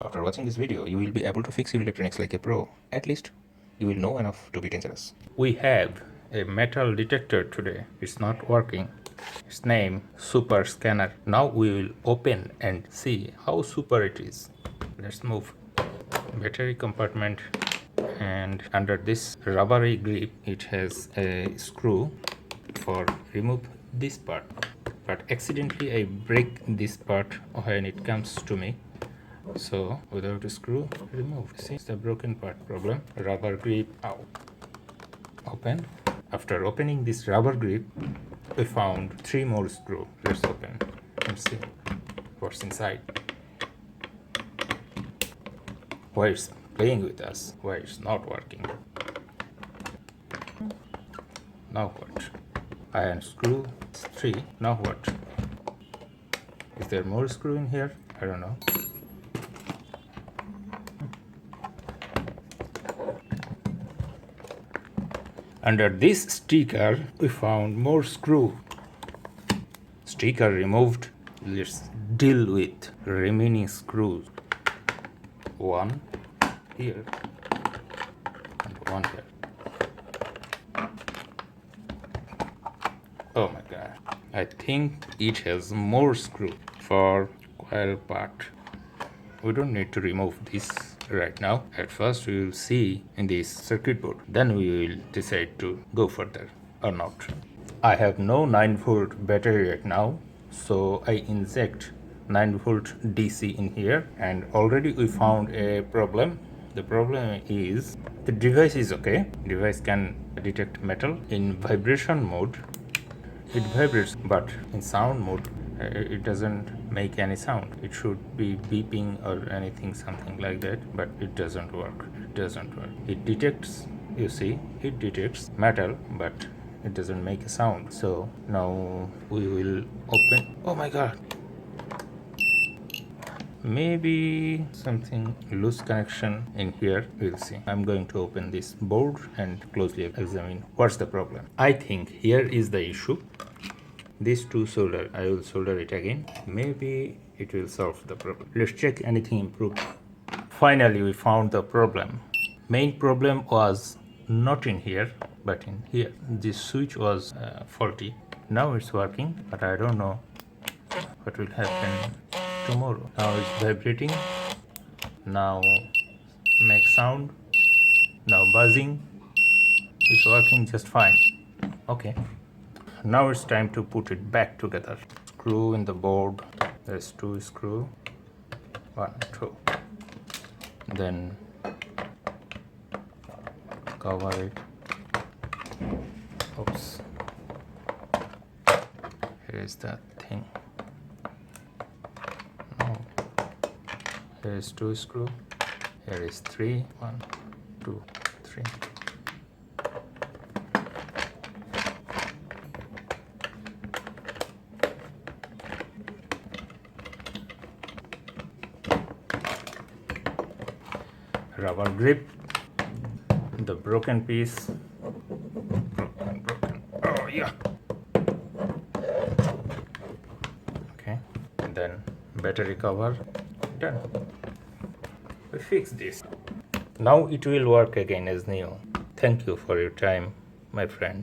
After watching this video, you will be able to fix your electronics like a pro. At least, you will know enough to be dangerous. We have a metal detector today. It's not working. Its name Super Scanner. Now we will open and see how super it is. Let's move. Battery compartment, and under this rubbery grip it has a screw for remove this part, but accidentally I break this part when it comes to me, so without a screw remove. See, it's the broken part problem. Rubber grip out. Open. After opening this rubber grip, we found 3 more screws. Let's open and see what's inside. Why it's playing with us? Why it's not working? Now what? Iron screw 3. Now what? Is there more screw in here? I don't know. Under this sticker we found more screw. Sticker removed. Let's deal with remaining screws. 1 here and 1 here. Oh my god, I think it has more screw for coil part. We don't need to remove this right now. At first we will see in this circuit board, then we will decide to go further or not. I have no 9-volt battery right now, so I inject 9-volt DC in here, and already we found a problem. The problem is the device is okay. Device can detect metal. In vibration mode it vibrates, but in sound mode it doesn't make any sound. It should be beeping or anything, something like that, but it doesn't work. It detects, you see, it detects metal, but it doesn't make a sound. So now we will open. Oh my god, maybe something loose connection in here. We'll see. I'm going to open this board and closely examine what's the problem. I think here is the issue. These 2 solder, I will solder it again. Maybe it will solve the problem. Let's check anything improved. Finally we found the problem. Main problem was not in here but in here. This switch was faulty. Now it's working, but I don't know what will happen tomorrow. Now it's vibrating, now make sound, now buzzing. It's working just fine. Okay, now it's time to put it back together. Screw in the board. There's 2 screws, 1, 2. Then cover it. Oops, here is that thing. Here is 2 screws. Here is 3. 1, 2, 3. Rubber grip. The broken piece. Broken. Oh yeah. Okay. And then battery cover. Done. We fixed this. Now it will work again as new. Thank you for your time, my friend.